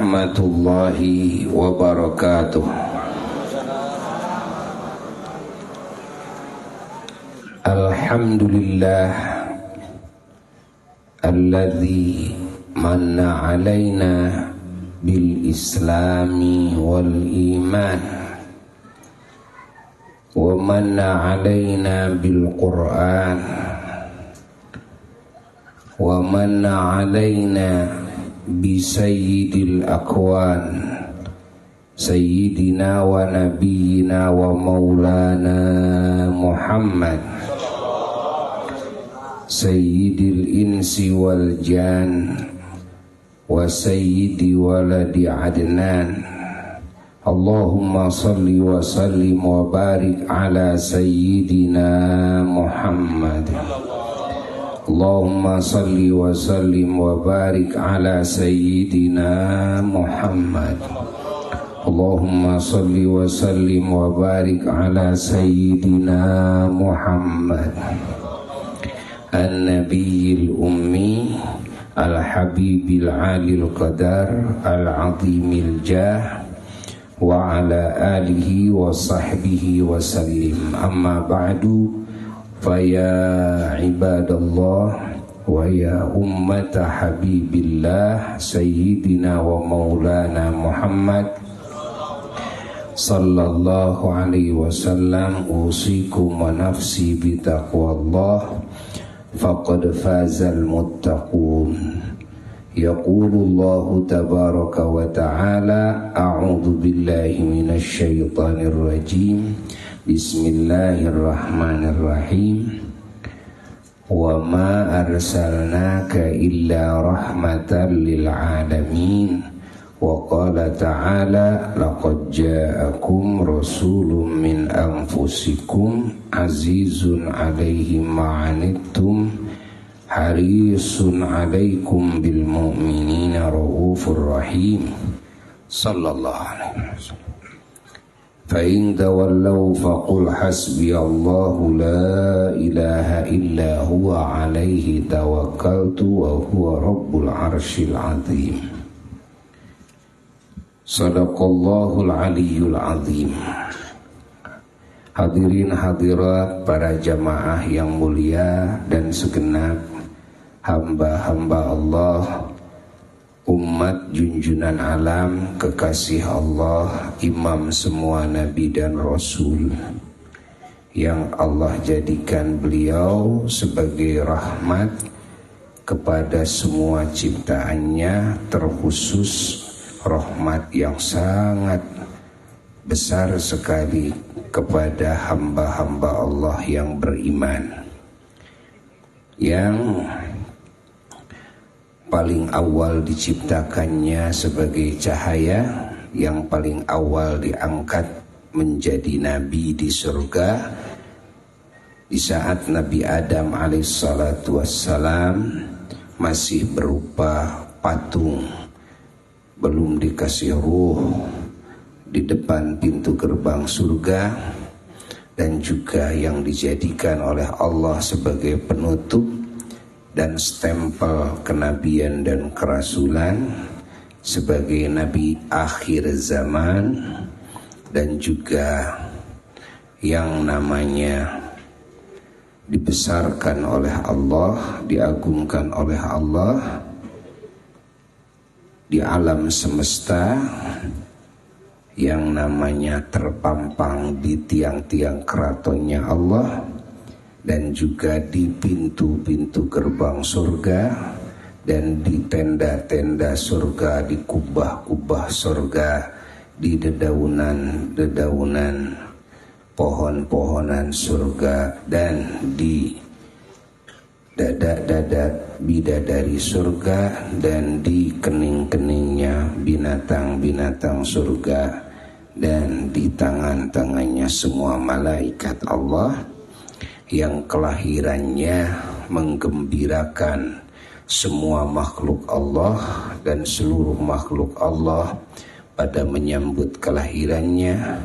warahmatullahi wabarakatuh. Alhamdulillah alladzi manna alaina bil islami wal iman wa manna alaina bil Qur'an wa manna alaina bi sayyidil akwan sayyidina wa nabiyyina wa maulana Muhammad sayyidil insi wal jan wa sayyidi waladi adnan. Allahumma salli wa sallim wa barik ala sayyidina Muhammad. Allahumma salli wa sallim wa barik ala sayyidina Muhammad. Allahumma salli wa sallim wa barik ala sayyidina Muhammad. An-Nabiyil Ummi Al-Habibil Alil Qadar Al-Azimil Jah wa ala alihi wa sahbihi wa sallim. Amma ba'du, faya ibadallah wa ya ummata habibillah sayyidina wa maulana Muhammad sallallahu alaihi wasallam, usikum wa nafsi bitaqwallah faqad fazal muttaqun. Yaqulullahu tabaraka wa ta'ala, a'udzu billahi minasy syaithanir rajim. Bismillahirrahmanirrahim. Wa ma arsalnaka illa rahmatan lil alamin. Wa qala ta'ala, laqad ja'akum rasulun min anfusikum azizun 'alaihi ma 'anittum harisun 'alaikum bil mu'minina raufur rahim. Sallallahu alaihi wasallam. Fa in tawallaw faqul hasbiyallahu la ilaha illa huwa 'alaihi tawakkaltu wa huwa rabbul 'arsyil 'azim. Sadaqallahul aliyyul azim. Hadirin hadirat para jamaah yang mulia dan segenap hamba-hamba Allah, umat junjunan alam, kekasih Allah, imam semua nabi dan rasul, yang Allah jadikan beliau sebagai rahmat kepada semua ciptaannya, terkhusus rahmat yang sangat besar sekali kepada hamba-hamba Allah yang beriman, yang paling awal diciptakannya sebagai cahaya, yang paling awal diangkat menjadi nabi di surga di saat Nabi Adam alaihissalatu wassalam masih berupa patung, belum dikasih ruh, di depan pintu gerbang surga, dan juga yang dijadikan oleh Allah sebagai penutup dan stempel kenabian dan kerasulan sebagai nabi akhir zaman, dan juga yang namanya dibesarkan oleh Allah, diagungkan oleh Allah di alam semesta, yang namanya terpampang di tiang-tiang keratonnya Allah, dan juga di pintu-pintu gerbang surga, dan di tenda-tenda surga, di kubah-kubah surga, di dedaunan-dedaunan pohon-pohonan surga, dan di dada-dada bidadari surga, dan di kening-keningnya binatang-binatang surga, dan di tangan-tangannya semua malaikat Allah yang kelahirannya menggembirakan semua makhluk Allah dan seluruh makhluk Allah pada menyambut kelahirannya.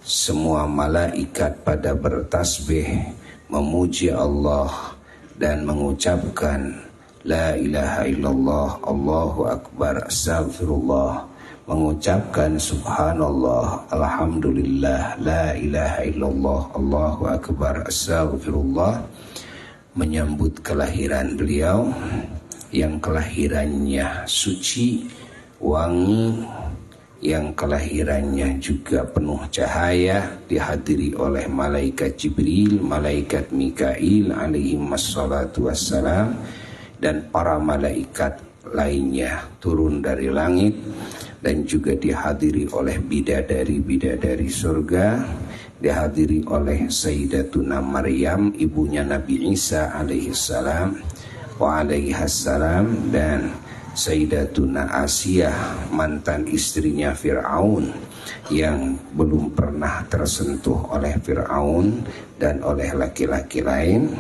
Semua malaikat pada bertasbih memuji Allah dan mengucapkan la ilaha illallah, Allahu akbar, astagfirullah, mengucapkan subhanallah, alhamdulillah, la ilaha illallah, Allahu akbar, astagfirullah, menyambut kelahiran beliau yang kelahirannya suci, wangi, yang kelahirannya juga penuh cahaya, dihadiri oleh malaikat Jibril, malaikat Mikail alaihi wassalatu wassalam, dan para malaikat lainnya turun dari langit, dan juga dihadiri oleh bidadari-bidadari surga, dihadiri oleh Sayyidatuna Maryam, ibunya Nabi Isa alaihi salam wa alaihassalam, dan Sayyidatuna Asiyah, mantan istrinya Fir'aun yang belum pernah tersentuh oleh Fir'aun dan oleh laki-laki lain,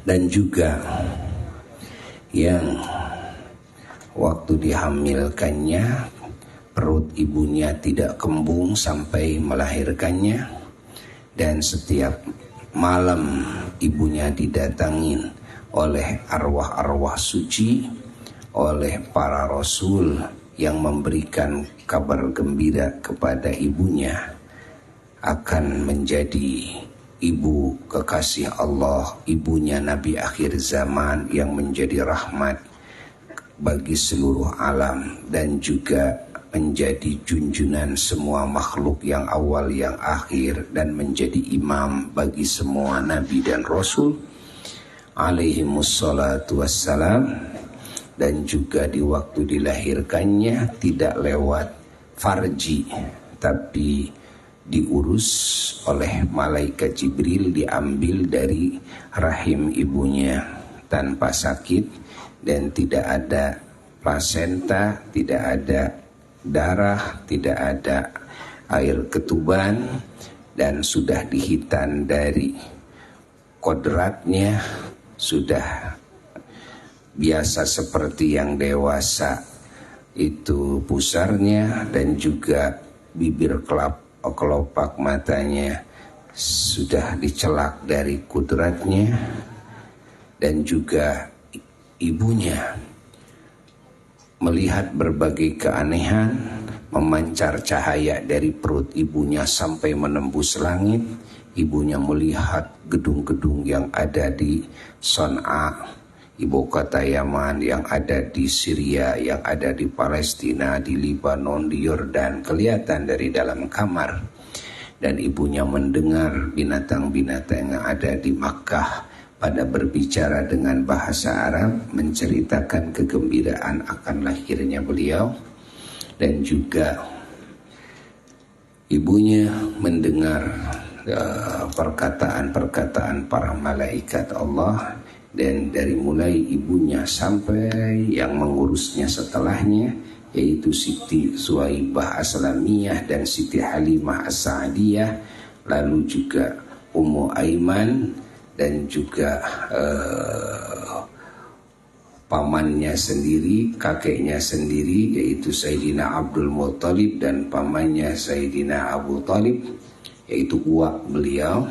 dan juga yang waktu dihamilkannya perut ibunya tidak kembung sampai melahirkannya, dan setiap malam ibunya didatangin oleh arwah-arwah suci, oleh para rasul yang memberikan kabar gembira kepada ibunya akan menjadi ibu kekasih Allah, ibunya Nabi akhir zaman yang menjadi rahmat bagi seluruh alam, dan juga menjadi junjunan semua makhluk yang awal yang akhir, dan menjadi imam bagi semua nabi dan rasul alaihimussalatu wassalam. Dan juga di waktu dilahirkannya tidak lewat farji, tapi diurus oleh malaikat Jibril, diambil dari rahim ibunya tanpa sakit, dan tidak ada plasenta, tidak ada darah, tidak ada air ketuban, dan sudah dihitan dari kodratnya, sudah biasa seperti yang dewasa itu pusarnya, dan juga bibir kelopak matanya sudah dicelak dari kudratnya, dan juga ibunya melihat berbagai keanehan, memancar cahaya dari perut ibunya sampai menembus langit. Ibunya melihat gedung-gedung yang ada di Son'a, ibu kota Yaman, yang ada di Syria, yang ada di Palestina, di Libanon, di Yordan, kelihatan dari dalam kamar. Dan ibunya mendengar binatang-binatang yang ada di Makkah pada berbicara dengan bahasa Arab, menceritakan kegembiraan akan lahirnya beliau. Dan juga ibunya mendengar perkataan-perkataan para malaikat Allah, dan dari mulai ibunya sampai yang mengurusnya setelahnya, yaitu Siti Suwaibah Aslamiyah dan Siti Halimah As-Sa'diyah, lalu juga Ummu Aiman, dan juga pamannya sendiri, kakeknya sendiri, yaitu Sayyidina Abdul Muttalib, dan pamannya Sayyidina Abu Talib, yaitu uwak beliau.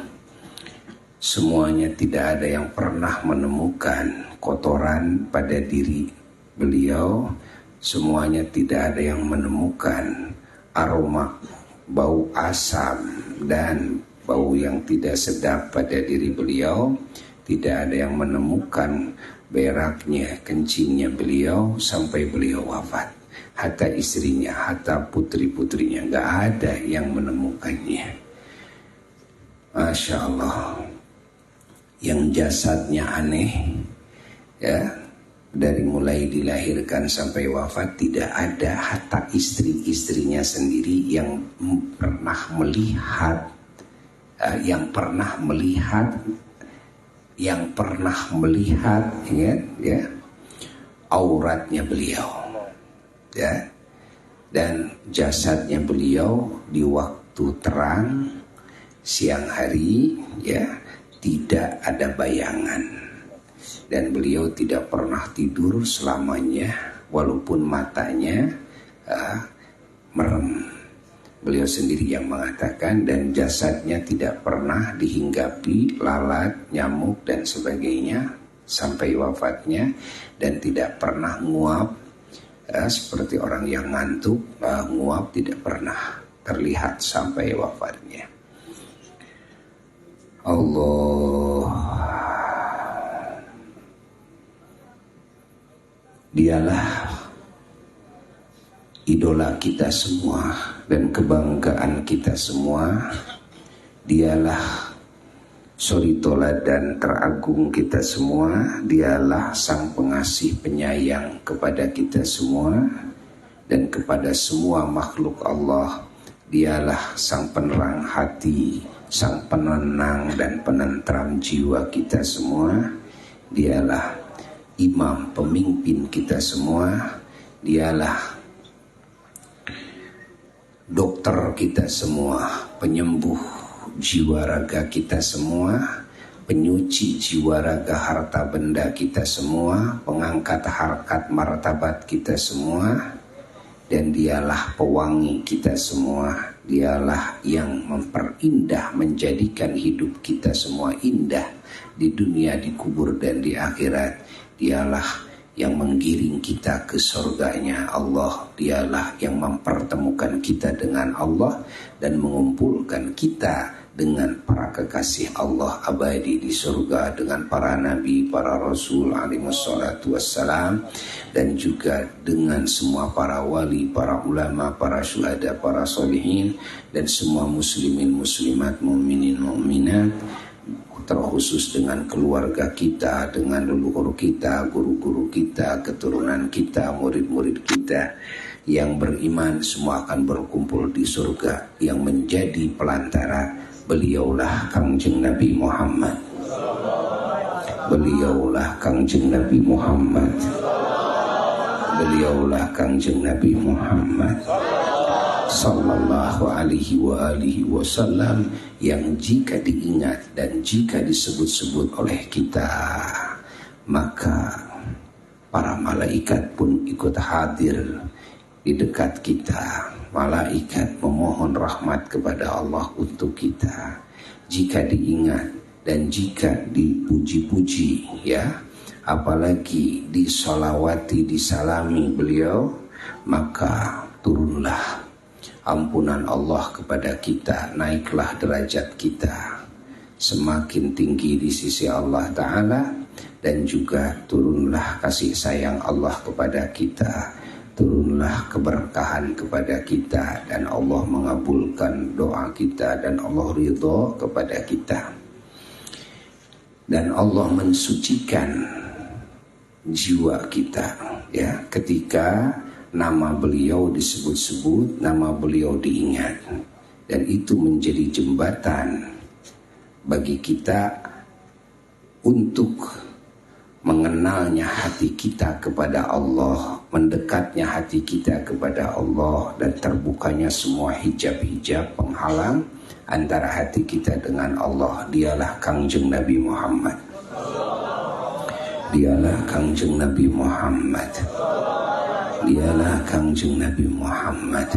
Semuanya tidak ada yang pernah menemukan kotoran pada diri beliau. Semuanya tidak ada yang menemukan aroma bau asam dan bau yang tidak sedap pada diri beliau. Tidak ada yang menemukan beraknya, kencingnya beliau sampai beliau wafat. Hatta istrinya, hatta putri-putrinya, gak ada yang menemukannya. Masya Allah. Yang jasadnya aneh, ya, dari mulai dilahirkan sampai wafat tidak ada, hatta istri-istrinya sendiri yang pernah melihat, ya, auratnya beliau, ya, dan jasadnya beliau di waktu terang siang hari, ya, tidak ada bayangan, dan beliau tidak pernah tidur selamanya walaupun matanya merem. Beliau sendiri yang mengatakan, dan jasadnya tidak pernah dihinggapi lalat, nyamuk dan sebagainya. sampai wafatnya, dan tidak pernah nguap seperti orang yang ngantuk. Nguap tidak pernah terlihat sampai wafatnya. Allah, dialah idola kita semua dan kebanggaan kita semua. Dialah suri toladan teragung kita semua. Dialah sang pengasih penyayang kepada kita semua dan kepada semua makhluk Allah. Dialah sang penerang hati, sang penenang dan penentram jiwa kita semua. Dialah imam pemimpin kita semua. Dialah dokter kita semua, penyembuh jiwa raga kita semua, penyuci jiwa raga harta benda kita semua, pengangkat harkat martabat kita semua. Dan dialah pewangi kita semua. Dialah yang memperindah, menjadikan hidup kita semua indah di dunia, di kubur dan di akhirat. Dialah yang menggiring kita ke surganya Allah. Dialah yang mempertemukan kita dengan Allah dan mengumpulkan kita dengan para kekasih Allah abadi di surga, dengan para nabi, para rasul alaihissalatu wassalam, dan juga dengan semua para wali, para ulama, para syuhada, para solihin, dan semua muslimin muslimat, mukminin mukminat, terkhusus dengan keluarga kita, dengan leluhur kita, guru-guru kita, keturunan kita, murid-murid kita yang beriman. Semua akan berkumpul di surga. Yang menjadi pelantara, beliaulah Kangjeng Nabi Muhammad. Beliaulah Kangjeng Nabi Muhammad. Beliaulah Kangjeng Nabi Muhammad sallallahu alaihi wa alihi wasallam, yang jika diingat dan jika disebut-sebut oleh kita, maka para malaikat pun ikut hadir di dekat kita. Malaikat memohon rahmat kepada Allah untuk kita. Jika diingat dan jika dipuji-puji, ya, apalagi disolawati, disalami beliau, maka turunlah ampunan Allah kepada kita, naiklah derajat kita semakin tinggi di sisi Allah Ta'ala, dan juga turunlah kasih sayang Allah kepada kita, turunlah keberkahan kepada kita, dan Allah mengabulkan doa kita, dan Allah ridho kepada kita, dan Allah mensucikan jiwa kita, ya, ketika nama beliau disebut-sebut, nama beliau diingat. Dan itu menjadi jembatan bagi kita untuk mengenalnya hati kita kepada Allah, mendekatnya hati kita kepada Allah, dan terbukanya semua hijab-hijab penghalang antara hati kita dengan Allah. Dialah Kangjeng Nabi Muhammad. Dialah Kangjeng Nabi Muhammad. Dialah Kangjeng Nabi Muhammad,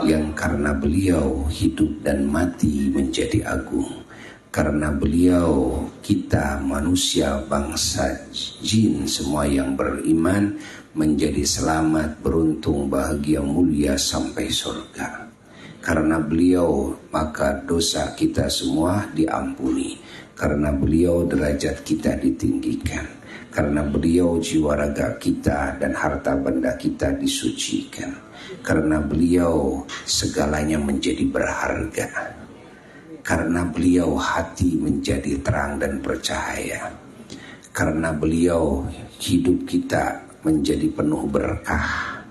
yang karena beliau hidup dan mati menjadi agung. Karena beliau kita manusia, bangsa jin, semua yang beriman menjadi selamat, beruntung, bahagia, mulia sampai surga. Karena beliau maka dosa kita semua diampuni. Karena beliau derajat kita ditinggikan. Karena beliau jiwa raga kita dan harta benda kita disucikan. Karena beliau segalanya menjadi berharga. Karena beliau hati menjadi terang dan bercahaya. Karena beliau hidup kita menjadi penuh berkah.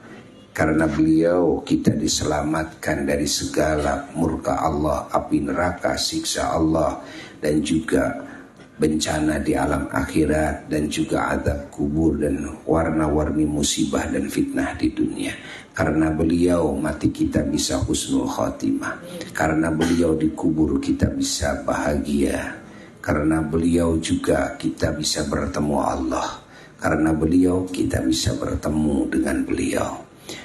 Karena beliau kita diselamatkan dari segala murka Allah, api neraka, siksa Allah, dan juga bencana di alam akhirat, dan juga azab kubur, dan warna-warni musibah dan fitnah di dunia. Karena beliau mati kita bisa husnul khotimah. Karena beliau dikubur kita bisa bahagia. Karena beliau juga kita bisa bertemu Allah. Karena beliau kita bisa bertemu dengan beliau,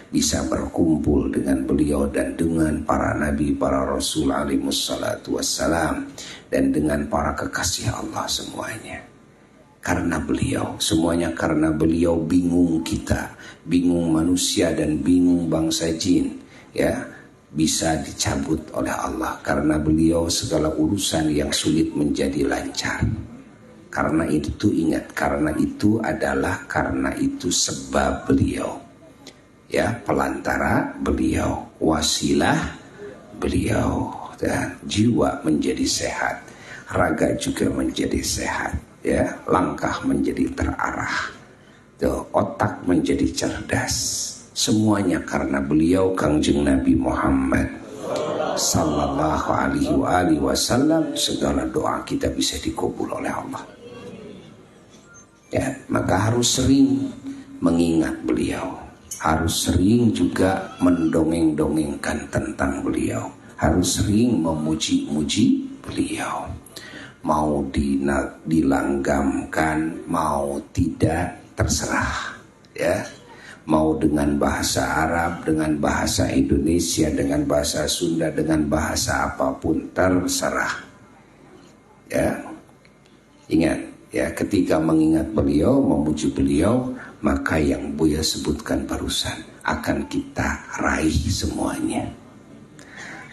bisa berkumpul dengan beliau dan dengan para nabi, para rasul alaihissalatu wassalam, dan dengan para kekasih Allah semuanya. karena beliau. Semuanya karena beliau. Bingung kita, bingung manusia dan bingung bangsa jin, ya, bisa dicabut oleh Allah. Karena beliau segala urusan yang sulit menjadi lancar. Karena itu ingat, karena itu adalah, karena itu sebab beliau, ya, pelantara beliau, wasilah beliau, dan jiwa menjadi sehat, raga juga menjadi sehat, ya, langkah menjadi terarah, tuh, otak menjadi cerdas. Semuanya karena beliau, Kangjeng Nabi Muhammad sallallahu alaihi wasallam. Segala doa kita bisa dikabul oleh Allah, ya. Maka harus sering mengingat beliau, harus sering juga mendongeng-dongengkan tentang beliau, harus sering memuji-muji beliau. Mau dilanggamkan, mau tidak, terserah, ya. Mau dengan bahasa Arab, dengan bahasa Indonesia, dengan bahasa Sunda, dengan bahasa apapun, terserah, ya. Ingat, ya, ketika mengingat beliau, memuji beliau, maka yang Buya sebutkan barusan akan kita raih semuanya.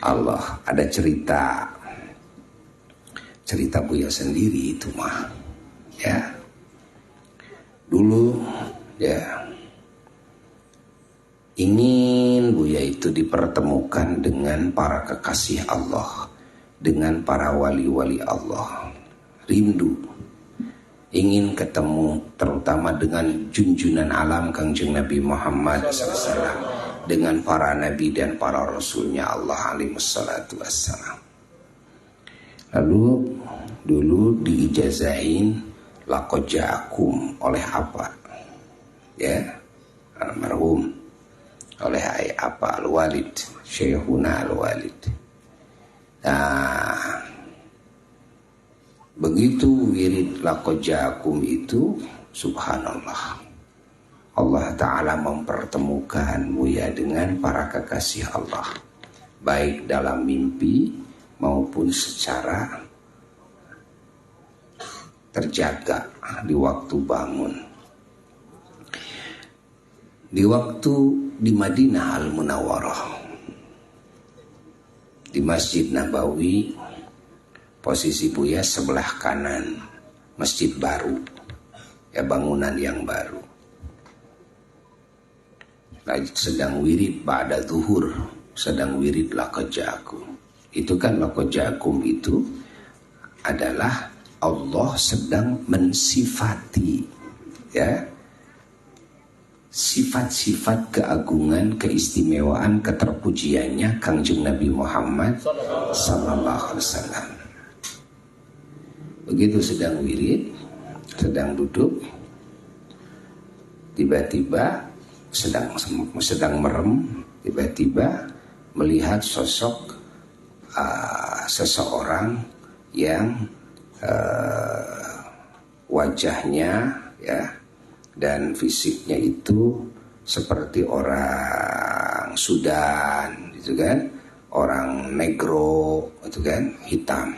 Allah, ada cerita Buya sendiri itu mah, ya. Dulu, ya, ingin Buya itu dipertemukan dengan para kekasih Allah, dengan para wali-wali Allah. Rindu, ingin ketemu terutama dengan junjunan alam Kangjeng Nabi Muhammad SAW, dengan para nabi dan para rasulnya Allah alaihi wassalatu wassalam. Lalu dulu diijazahin laqad ja'akum oleh apa, ya, almarhum, oleh apa, Al-Walid, Syekhuna Al-Walid. Nah, begitu wirid laqad ja'akum itu, subhanallah, Allah Ta'ala mempertemukan Buya dengan para kekasih Allah, baik dalam mimpi maupun secara terjaga di waktu bangun. Di waktu di Madinah Al-Munawwarah, di Masjid Nabawi, posisi Buya sebelah kanan masjid baru, ya, bangunan yang baru. Lagi sedang wirid ba'da zuhur, sedang wirid laqad ja'akum. Itu kan laqad ja'akum itu adalah Allah sedang mensifati, ya, sifat-sifat keagungan, keistimewaan, keterpujiannya Kangjeng Nabi Muhammad sallallahu alaihi wasallam. Begitu sedang wirid, sedang duduk, tiba-tiba sedang merem, tiba-tiba melihat sosok seseorang yang wajahnya, ya, dan fisiknya itu seperti orang Sudan, gitu kan, orang negro, itu kan, hitam,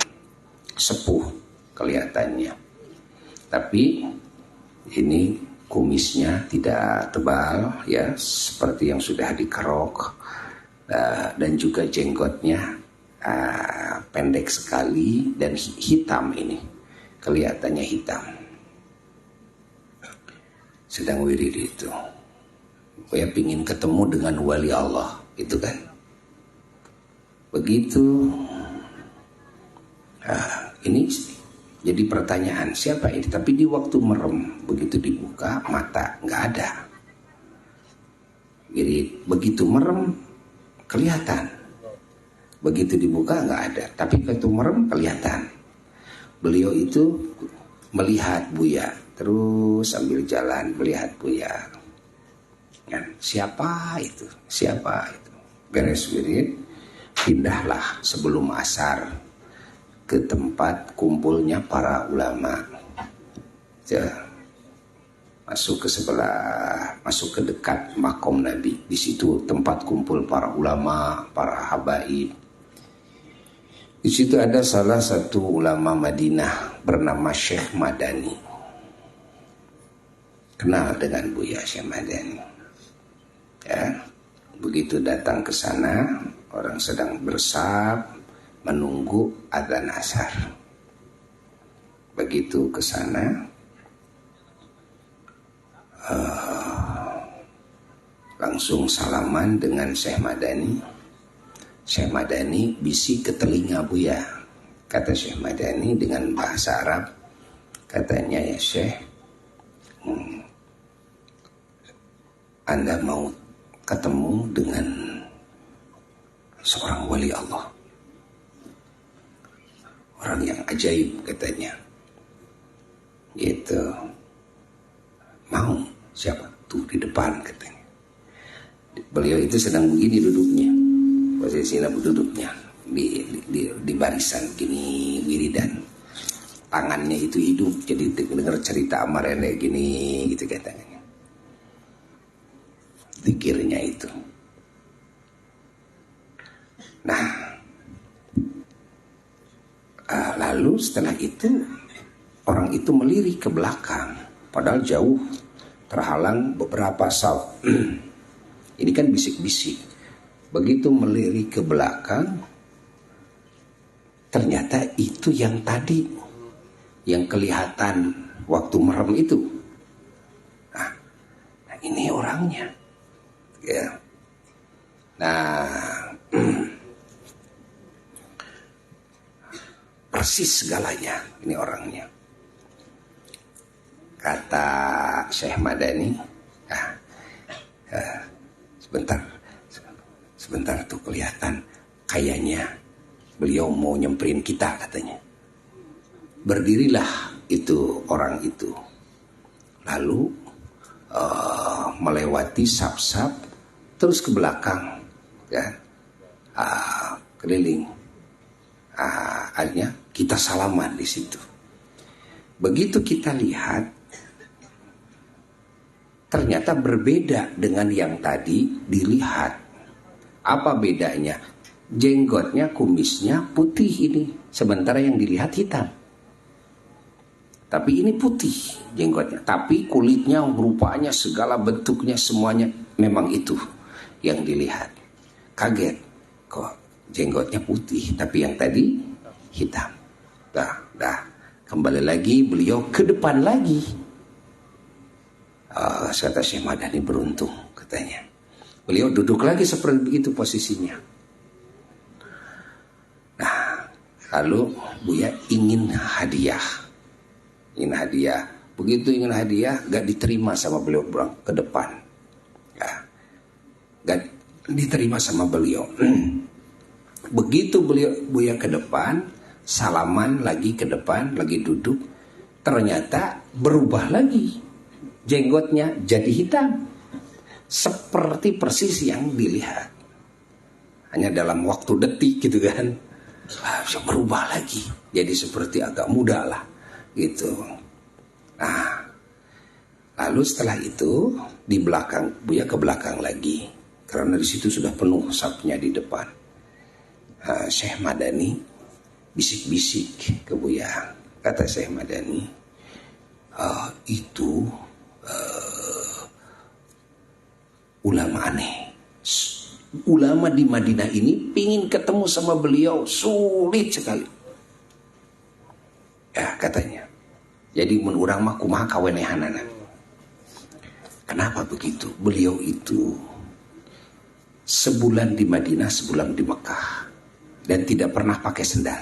sepuh kelihatannya. Tapi ini kumisnya tidak tebal, ya, seperti yang sudah dikerok, dan juga jenggotnya pendek sekali dan hitam, ini kelihatannya hitam. Sedang wirid itu, ya, pingin ketemu dengan wali Allah, itu kan. Begitu, ini jadi pertanyaan, siapa ini? Tapi di waktu merem, begitu dibuka mata, nggak ada. Jadi begitu merem kelihatan, begitu dibuka nggak ada. Tapi begitu merem kelihatan. Beliau itu melihat Buya, terus sambil jalan melihat Buya. Ya, siapa itu? Siapa itu? Beres wirid, pindahlah sebelum asar ke tempat kumpulnya para ulama. Ya, masuk ke sebelah, masuk ke dekat makom Nabi. Di situ tempat kumpul para ulama, para habaib. Di situ ada salah satu ulama Madinah bernama Syekh Madani. kenal dengan Buya Syekh Madani. Ya, begitu datang ke sana, orang sedang bersab menunggu adzan asar. Begitu ke sana, langsung salaman dengan Syekh Madani. Syekh Madani bisik ke telinga Buya. Kata Syekh Madani dengan bahasa Arab, katanya, ya Syekh, Anda mau ketemu dengan seorang wali Allah, orang yang ajaib katanya. Gitu. Mau? Siapa? Tuh di depan katanya. Beliau itu sedang begini duduknya, posisi duduknya di barisan gini wiridan. Tangannya itu hidup, jadi dengar cerita Amarene gini gitu katanya. Zikirnya itu. Nah, lalu setelah itu orang itu melirik ke belakang, padahal jauh, terhalang beberapa saf. Ini kan bisik-bisik. Begitu melirik ke belakang, ternyata itu yang tadi, yang kelihatan waktu merem itu. Nah ini orangnya. Ya. Nah, persis segalanya ini orangnya. Kata Syekh Madani, sebentar tuh kelihatan kayaknya beliau mau nyemperin kita katanya. Berdirilah itu orang itu, lalu melewati sap-sap terus ke belakang, ya, keliling. Akhirnya kita salaman di situ. Begitu kita lihat, ternyata berbeda dengan yang tadi dilihat. Apa bedanya? Jenggotnya, kumisnya putih ini, sementara yang dilihat hitam. Tapi ini putih jenggotnya, tapi kulitnya, rupanya, segala bentuknya semuanya memang itu yang dilihat. Kaget, kok jenggotnya putih, tapi yang tadi hitam. Dah, kembali lagi beliau ke depan lagi. Kata Syekh Madani beruntung katanya. Beliau duduk lagi seperti begitu posisinya. Nah, lalu Buya ingin hadiah. Begitu ingin hadiah, gak diterima sama beliau, pulang ke depan. Ya, gak diterima sama beliau. Begitu Buya ke depan, salaman lagi ke depan, lagi duduk, ternyata berubah lagi. Jenggotnya jadi hitam, seperti persis yang dilihat. Hanya dalam waktu detik gitu kan, bisa berubah lagi, jadi seperti agak muda lah gitu. Nah, lalu setelah itu di belakang Buya ke belakang lagi, karena di situ sudah penuh sapnya di depan. Syekh Madani bisik-bisik ke Buya. Kata Syekh Madani, itu ulama aneh. Ulama di Madinah ini pingin ketemu sama beliau, sulit sekali. Ya katanya. Jadi mun urang mah kumaha kawenehanana. Kenapa begitu? Beliau itu sebulan di Madinah, sebulan di Mekah, dan tidak pernah pakai sendal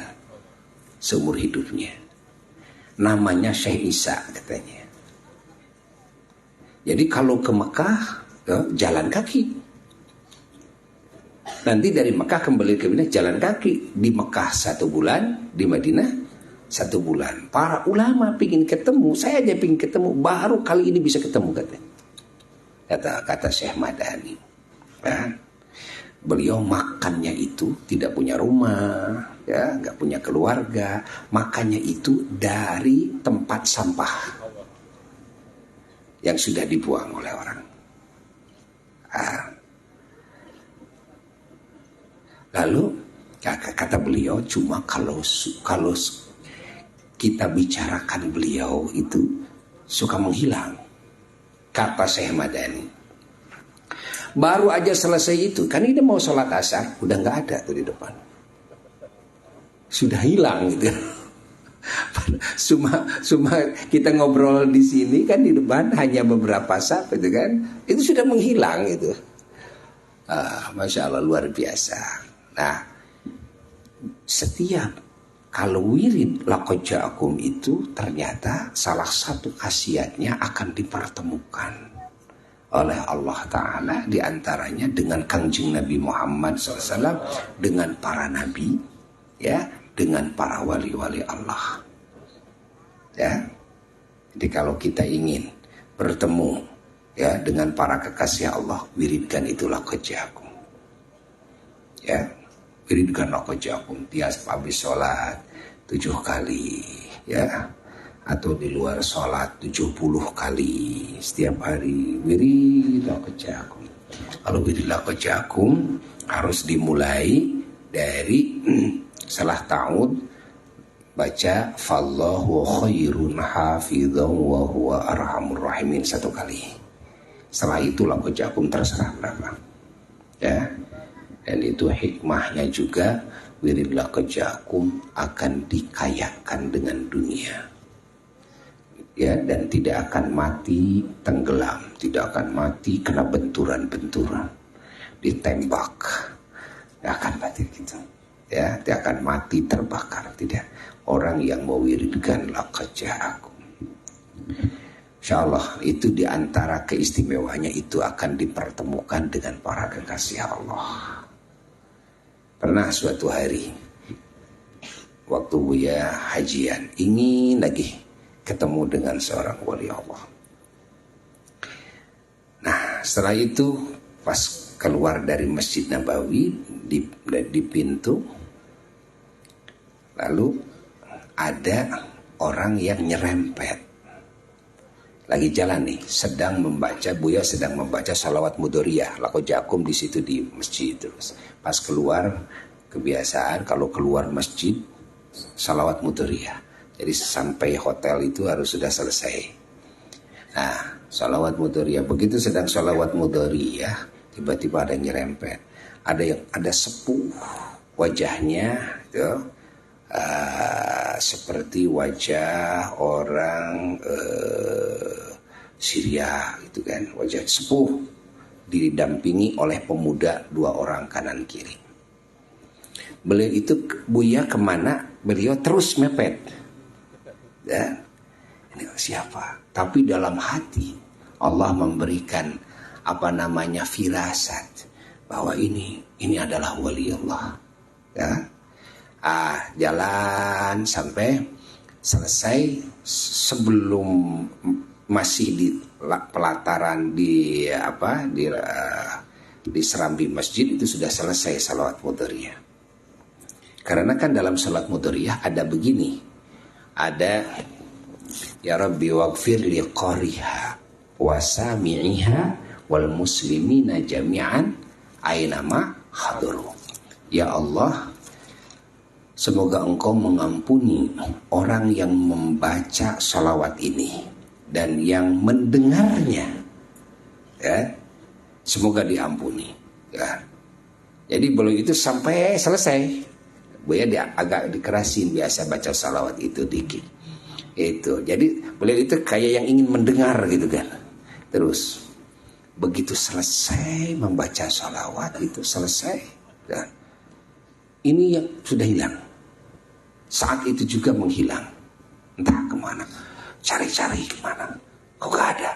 seumur hidupnya. Namanya Syekh Isa katanya. Jadi kalau ke Mekah, jalan kaki. Nanti dari Mekah kembali ke Madinah jalan kaki. Di Mekah 1 bulan, di Madinah 1 bulan. Para ulama pingin ketemu, saya aja pingin ketemu, baru kali ini bisa ketemu katanya. Kata Syekh Madani. Ya. Beliau makannya itu tidak punya rumah, ya, nggak punya keluarga, makannya itu dari tempat sampah yang sudah dibuang oleh orang. Lalu kata beliau, cuma kalau kita bicarakan beliau itu suka menghilang. kata Syekh Madani. Baru aja selesai itu, kan ini mau sholat asar, udah nggak ada tuh di depan, sudah hilang gitu. Cuma kita ngobrol di sini kan di depan hanya beberapa saf itu kan, itu sudah menghilang itu. Masya Allah, luar biasa. Nah, setiap kalau wirid laqad ja'akum itu ternyata salah satu khasiatnya akan dipertemukan oleh Allah Ta'ala, diantaranya dengan Kangjeng Nabi Muhammad SAW, dengan para nabi, ya, dengan para wali-wali Allah, ya. Jadi kalau kita ingin bertemu, ya, dengan para kekasih Allah, wiridkan itulah laqad ja'akum, ya, wiridkan laqad ja'akum tiap habis sholat 7 kali, ya, atau di luar sholat 70 kali setiap hari. Wirid laqad ja'akum. Kalau wirid laqad ja'akum harus dimulai dari salah ta'ud, baca fallahu khairun hafidhan wa huwa arhamur rahimin 1 kali. Setelah itu laqad ja'akum terserah berapa, ya. Dan itu hikmahnya juga, wirid laqad ja'akum akan dikayakan dengan dunia, ya, dan tidak akan mati tenggelam, tidak akan mati kena benturan-benturan, ditembak, tidak akan mati gitu, ya, tidak akan mati terbakar, tidak. Orang yang mewiridkan laqad ja'akum, insyaallah itu diantara keistimewaannya, itu akan dipertemukan dengan para kekasih Allah. Pernah suatu hari waktu Buya hajian, ingin lagi ketemu dengan seorang wali Allah. Nah, setelah itu pas keluar dari Masjid Nabawi di pintu, lalu ada orang yang nyerempet. Lagi jalan nih, Buya sedang membaca salawat mudoriyah, laqad ja'akum di situ di masjid. Terus pas keluar, kebiasaan kalau keluar masjid salawat mudoriyah. Jadi sampai hotel itu harus sudah selesai. Nah, salawat mudoriyah, begitu sedang salawat mudoriyah, tiba-tiba ada yang nyerempet. Ada sepuh, wajahnya itu seperti wajah orang Syria gitu kan, wajah sepuh, didampingi oleh pemuda 2 orang kanan kiri. Beliau itu, Buya kemana, beliau terus mepet, ya, ini siapa? Tapi dalam hati Allah memberikan firasat bahwa ini adalah wali Allah, ya. Jalan sampai selesai, sebelum masih di pelataran di serambi masjid itu sudah selesai salawat mudoriyah. Karena kan dalam salat mudoriyah ada begini, ada ya Rabbi waghfir li qariha wa sami'iha wal muslimina jami'an ainama hadaru. Ya Allah, semoga Engkau mengampuni orang yang membaca salawat ini dan yang mendengarnya, ya, semoga diampuni, ya. Jadi beliau itu sampai selesai, Buya agak dikerasin, biasa baca salawat itu dikit. Itu, jadi beliau itu kayak yang ingin mendengar gitu kan. Terus begitu selesai membaca salawat itu selesai, ya, ini yang sudah hilang. Saat itu juga menghilang, entah kemana, cari-cari kemana, kok gak ada.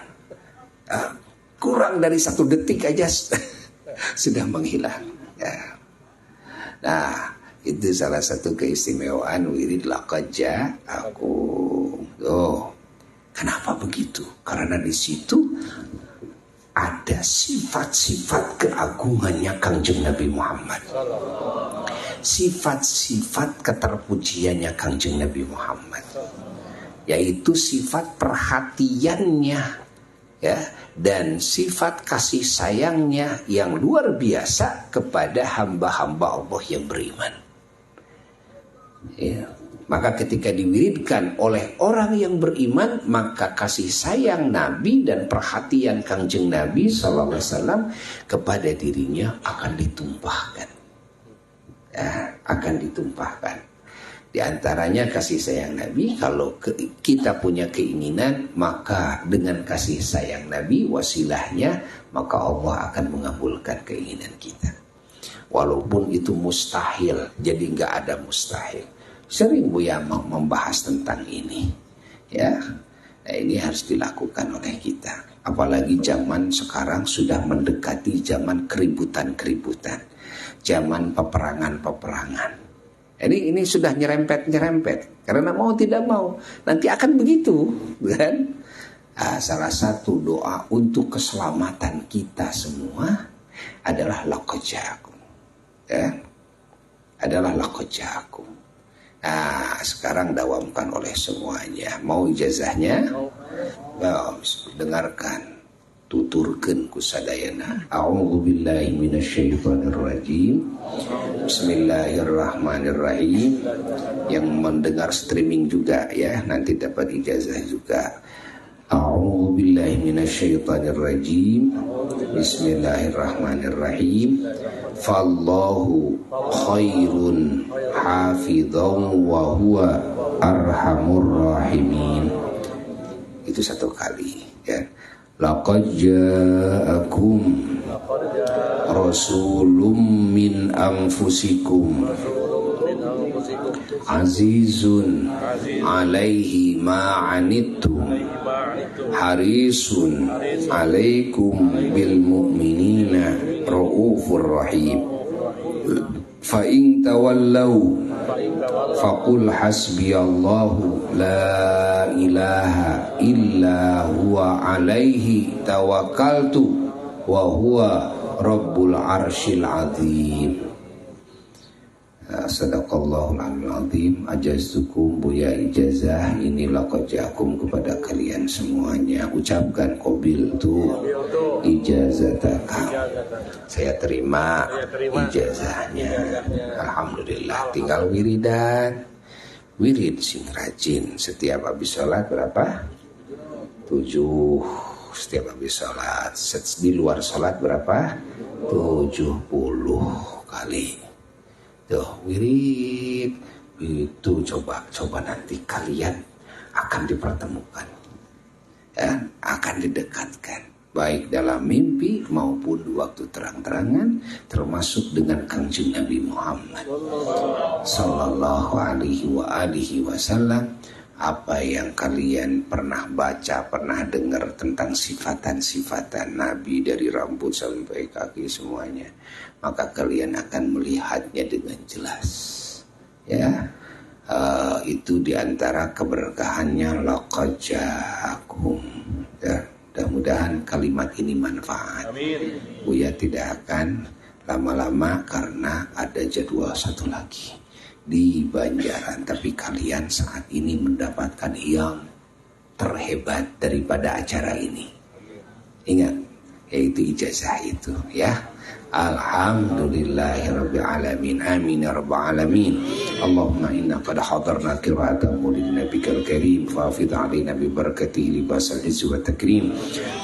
Kurang dari 1 detik aja sudah menghilang, ya. Nah, itu salah satu keistimewaan wirid laqad ja'akum. Kenapa begitu? Karena di situ ada sifat-sifat keagungannya Kangjeng Nabi Muhammad, sifat-sifat keterpujiannya Kangjeng Nabi Muhammad, yaitu sifat perhatiannya, ya, dan sifat kasih sayangnya yang luar biasa kepada hamba-hamba Allah yang beriman, ya. Maka ketika diwiridkan oleh orang yang beriman, maka kasih sayang Nabi dan perhatian Kangjeng Nabi SAW kepada dirinya akan ditumpahkan. Ya, akan ditumpahkan. Di antaranya kasih sayang Nabi, kalau kita punya keinginan, maka dengan kasih sayang Nabi wasilahnya, maka Allah akan mengabulkan keinginan kita. Walaupun itu mustahil, jadi nggak ada mustahil. Sering Buya membahas tentang ini, ya. Nah, ini harus dilakukan oleh kita. Apalagi zaman sekarang sudah mendekati zaman keributan-keributan, zaman peperangan-peperangan. Ini sudah nyerempet karena mau tidak mau nanti akan begitu, kan? Salah satu doa untuk keselamatan kita semua adalah laqad ja'akum, ya, adalah laqad ja'akum. Nah, sekarang dawamkan oleh semuanya. Mau ijazahnya? Dengarkan. Tuturkeun ku sadayana. A'udzubillahi minasyaitonirrajim. Bismillahirrahmanirrahim. Yang mendengar streaming juga ya, nanti dapat ijazah juga. A'udzubillahi minasyaitonirrajim. Bismillahirrahmanirrahim. Fallahu khairun hafidhan wa huwa arhamur rahimin. Itu satu kali ya. Laqad ja'akum rasulun min anfusikum azizun alaihi ma'anittum harisun alaikum bil mu'minina raufur rahim. Fa in tawallaw faqul hasbiyallahu la ilaha illa huwa alaihi tawakkaltu wa huwa rabbul arsyil azim. Sadaqallahul azim. Ajaztukum Buya ijazah ini laqad ja'akum kepada kalian semuanya. Ucapkan qabil tu ijazataka. Saya terima ijazahnya. Alhamdulillah. Tinggal wiridan. Wirid sing rajin. Setiap habis sholat berapa? 7. Setiap habis sholat. Di luar sholat berapa? 70 kali. Tuh, wirid itu coba nanti kalian akan dipertemukan, ya, akan didekatkan, baik dalam mimpi maupun di waktu terang-terangan, termasuk dengan Kangjeng Nabi Muhammad Sallallahu Alaihi Wasallam. Apa yang kalian pernah baca, pernah dengar tentang sifatan-sifatan Nabi dari rambut sampai kaki semuanya, maka kalian akan melihatnya dengan jelas. Ya, itu diantara keberkahannya laqad ja'akum. Ya, mudah-mudahan kalimat ini manfaat. Buya tidak akan lama-lama karena ada jadwal satu lagi di Banjaran, tapi kalian saat ini mendapatkan yang terhebat daripada acara ini. Ingat, yaitu ijazah itu ya. Alhamdulillahirabbil alamin. Amin ya rabbal alamin. Allahumma inna qad hadarna qira'atan maulid nabiyil karim fafid alaina bi barakatihi libasal izzi wa takrim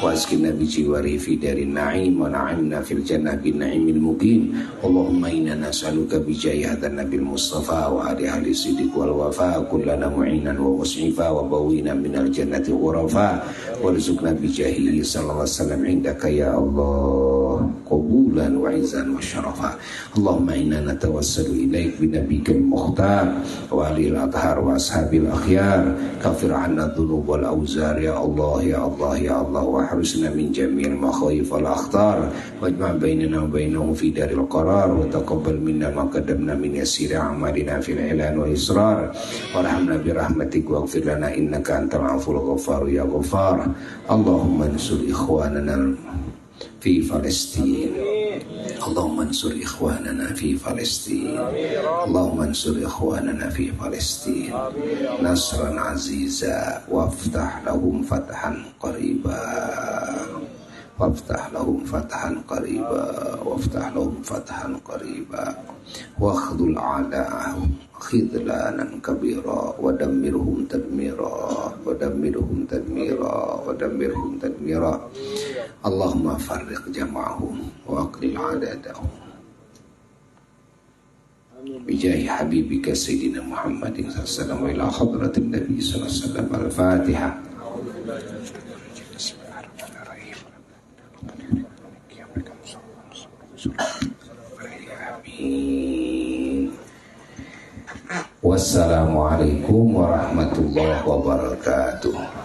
wa asqina bi jiwari fi darin na'im wa na'imna fil jannah bin na'imil muqim. Allahumma inna nas'aluka bi jahi hadzal nabil mustafa wa ali ahli siddiq wal wafa kullana mu'inan wa mus'ifa wa bawina minal jannati ghurafa warzuqna bi jahi sallallahu alaihi wasallam indaka ya Allah qabulan wa izan wa syarafa. Allahumma inna natawassalu ilaik bi nabiyikal mukhtar wa alil athhar wa ashabil akhyar kafir anna dhunub wal auzar ya Allah ya Allah ya Allah wa harusna min jami'il makhayif wal akhtar wajma' bainana wa bainahum fi daril qarar wa taqabbal minna ma qaddamna min yasiri a'malina fil ilan wa israr warhamna bi rahmatik waghfir lana innaka antal aful ghaffar ya ghaffar. Allahumma ansur ikhwanana fi Palestin. Allahumma ansur ikhwanana fi Palestin. Allahumma ansur ikhwanana fi Palestin. Nasran aziza waftah lahum fathan qariba. وافتح لهم فتحا قريبا وافتح لهم فتحا قريبا واخذل أعداءهم خذلانا كبيرا ودمرهم تدميرا ودمرهم تدميرا ودمرهم تدميرا اللهم فرق جمعهم واقلل عددهم بجاه حبيبك سيدنا محمد صلى الله عليه وسلم إلى حضرة النبي صلى الله عليه وسلم الفاتحة. Wassalamualaikum warahmatullahi wabarakatuh.